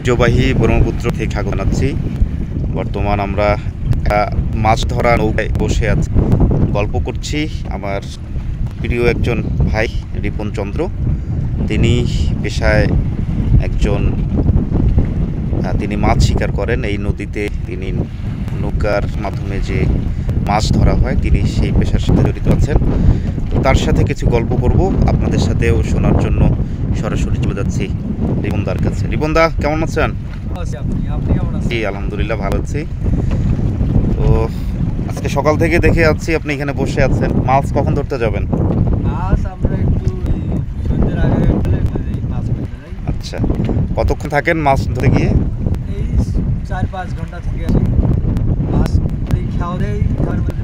ঐতিহ্যবাহী ব্রহ্মপুত্র থেকে স্বাগত জানাচ্ছি। বর্তমান আমরা মাছ ধরা নৌকায় বসে আছি, গল্প করছি। আমার প্রিয় একজন ভাই রিপন চন্দ্র, তিনি পেশায় একজন তিনি মাছ শিকার করেন। এই নদীতে তিনি নৌকার মাধ্যমে যে মাছ ধরা হয়, তিনি সেই পেশার সাথে জড়িত আছেন। তো তার সাথে কিছু গল্প করব, আপনাদের সাথেও শোনার জন্য সরাসরি চলে যাচ্ছি রিপনদার কাছে। রিপনদা, কেমন আছেন? জি, আলহামদুলিল্লাহ ভালো আছি। তো আজকে সকাল থেকে দেখে যাচ্ছি আপনি এখানে বসে আছেন। মাছ কখন ধরতে যাবেন? আচ্ছা, কতক্ষণ থাকেন মাছ ধরতে গিয়ে? এই 4-5 ঘন্টা থেকে আসি। মাছ খাওয়া দেয়,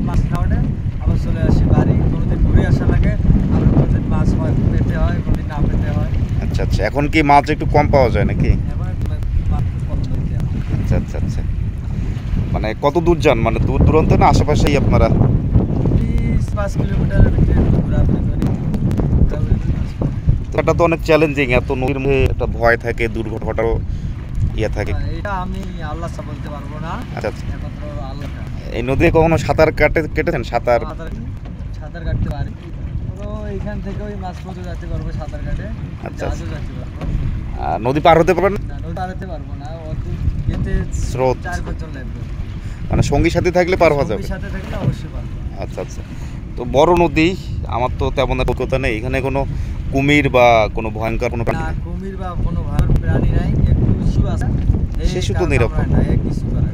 মাছ খাওয়া দেয়, আবার চলে আসি বাড়ি। কোনোদিন ঘুরে আসা লাগে, আবার কোনোদিন মাছ পেতে হয়, কোনোদিন না পেতে হয়। আচ্ছা আচ্ছা, এখন কি মাছ একটু কম পাওয়া যায় নাকি? আচ্ছা আচ্ছা আচ্ছা, মানে কত দূর যান, মানে দূর দূরান্ত না আশেপাশেই আপনারা? 20-5 কিলোমিটারের ভিতরে ঘোরাঘুরি করি। এটা তো অনেক চ্যালেঞ্জিং, এত নদীর মধ্যে একটা ভয় থাকে, দুর্ঘটনাও ইয়ে থাকে। এটা আমি আল্লাহ বলতে পারবো না। আচ্ছা আচ্ছা, একমাত্র আল্লাহ। এই নদীতে কখনো সাঁতার কেটেছেন? সাঁতার কাটতে পারি, তো এইখান থেকে ওই মাছ পর্যন্ত যেতে পারবো সাঁতার কাটে। আচ্ছা, জাহাজও যেতে পারবো। নদী পার হতে পারবেন? না, নদী পার হতে পারবো না, অত যেতে স্রোত 4 জন লাগবে। মানে সঙ্গী সাথে থাকলে পার হওয়া যাবে? সঙ্গীর সাথে থাকলে অবশ্যই পারবো। আচ্ছা আচ্ছা, তো বড় নদী, আমার তো তেমন অভিজ্ঞতা নেই। এখানে কোনো কুমির বা কোনো ভয়ঙ্কর কোনো প্রাণী? না, কুমির বা কোনো ভয়ঙ্কর প্রাণী নাই, একটু শিশু আছে। শিশু তো নিরাপদ না, কিছু করে না।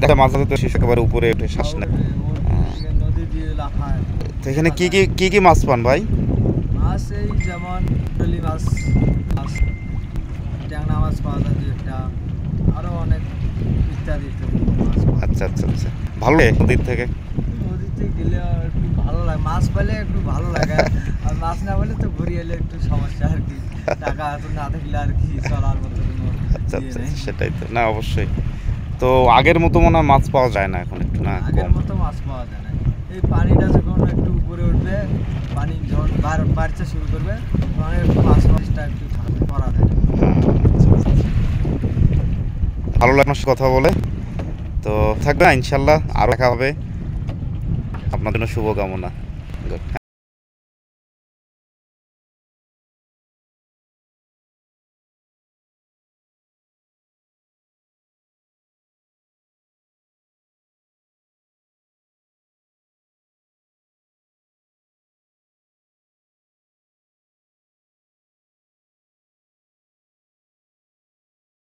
দেখা মাঝে মাঝে তো শিশু একেবারে উপরে উঠে শ্বাস নেয়, নদী দিয়ে লাফায়। তো এখানে কি কি মাছ পান ভাই? মাছ এই যেমন টলি মাছ, ট্যাংরা মাছ পাওয়া যায় একটা, আরো অনেক ইত্যাদি মাছ। আচ্ছা আচ্ছা আচ্ছা, ভালো লাগে নদীর থেকে? নদীতে গেলে একটু ভালো লাগে, মাছ পেলে একটু ভালো লাগে। আর মাছ না পেলে তো ঘুরে এলে একটু সমস্যা আর কি, টাকা এত না থাকলে আর কি চলার মতো কোনো আচ্ছা আচ্ছা, সেটাই তো। না অবশ্যই, তো আগের মতো মনে হয় মাছ পাওয়া যায় না এখন, একটু না আগের কম? মতো মাছ পাওয়া যায় না। এই পানিটা যখন একটু উপরে উঠবে, পানি যখন বাড়তে শুরু করবে, তখন একটু মাছটা একটু করা থাকে। ভালো লাগলো কথা বলে। তো থাকবে ইনশাল্লাহ, আরও দেখা হবে। আপনার জন্য শুভকামনা।